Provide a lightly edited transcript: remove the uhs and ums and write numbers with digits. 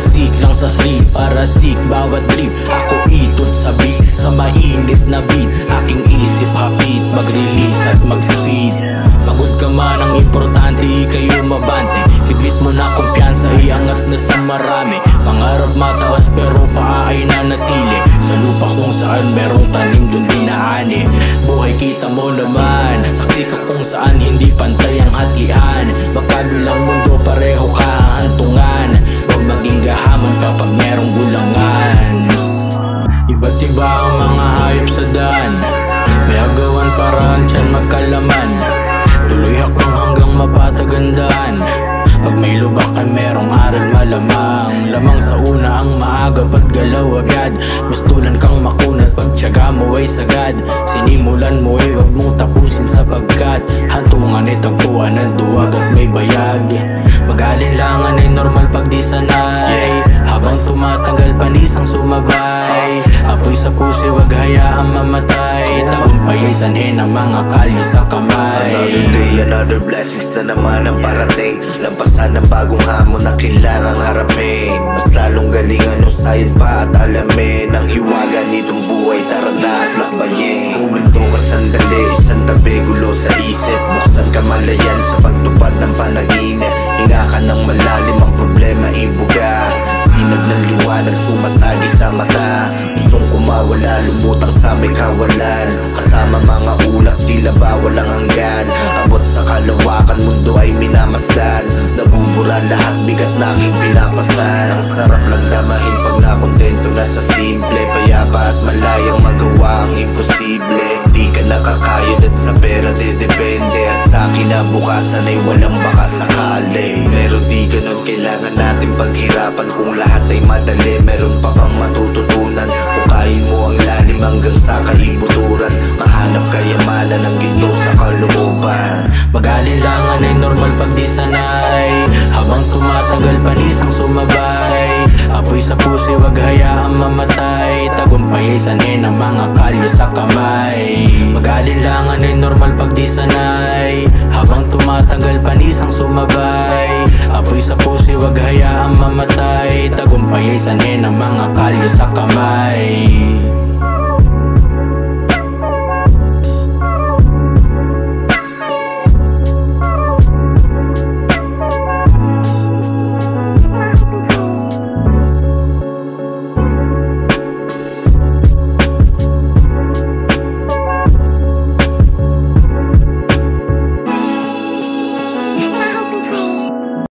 Ibang siklang sa street, para sick bawat trip. Ako itot sa beat, sa mainit na beat. Aking isip hapit, mag-release at mag-speed. Pagod ka man, ang importante kayo mabante. Biglit mo na kumpiyansa, iangat na sa marami. Pangarap mataas pero paa ay nanatili. Sa lupa kung saan merong tanim dun dinaani. Buhay kita mo naman, saksi ka kung saan hindi pantay ang hatian. Magkabilang mundo pareho kahantungan. Huwag maging gahamon kapag merong gulangan. Iba't iba ang mga hayop sa daan, may agawan paraan tiyan magkalaman. Tuloy hakbang hanggang mapatagandaan. Pag may lubak ay merong aral malamang. Lamang sa una ang maaga ba't galaw agad. Mistulan kang makunat pag tiyaga mo ay sagad. Sinimulan mo ay wag mong tapusin sapagkat hantungan ay tagpuan ng duwag at may bayag. Mag-alinlangan ay normal pag di sanay. Habang tumatagal panisang sumabay. Apoy sa puso wag hayaang mamatay. Tagumpay ay sanhin ang mga kalyo sa kamay. Another day, another blessings na naman ang parating. Lampasan ang bagong hamon na kailangang harapin. Mas lalong galingan, usayin pa at alamin ang hiwaga nitong buhay, tara na at lakbayin. Huminto ka sandali, isang tabi, gulo sa isip. Buksan ka malayan sa pagtupad ng panaginip. Hinga ka ng malalim, ang problema ibuga. Sinag ng liwanag, sumasagi sa mata. Gustong kumawala, lumutang sa may kawalan. Kasama mga ulap, tila bawal ang hanggan. Abot sa kalawakan, mundo ay minamasdan. Nabubura lahat, bigat na aking pinapasan. Ang sarap lang damahin pag nakontento na sa simple. Payapa at malayang magawa ang imposible. Di ka nakakayod at sa pera depende. At sa kinabukasan ay walang baka sakali. Pero di ganun, kailangan natin paghirapan. Kung lahat ay madali, meron pa bang matututunan? Hukayin mo ang lalim hanggang sa kaibuturan. Mahanap kayamanan ng ginto sa kalooban. Mag-alinlangan ay normal pag di sanay. Habang tumatagal panisang sumabay. Apoy sa puso wag hayaang mamatay. Tagumpay ay sanhin ang mga kalyo sa kamay. Mag-alinlangan ay normal pag di sanay. Habang tumatagal panisang sumabay. Apoy sa puso wag hayaang mamatay. Tagumpay ay sanhin ang mga kalyo sa kamay.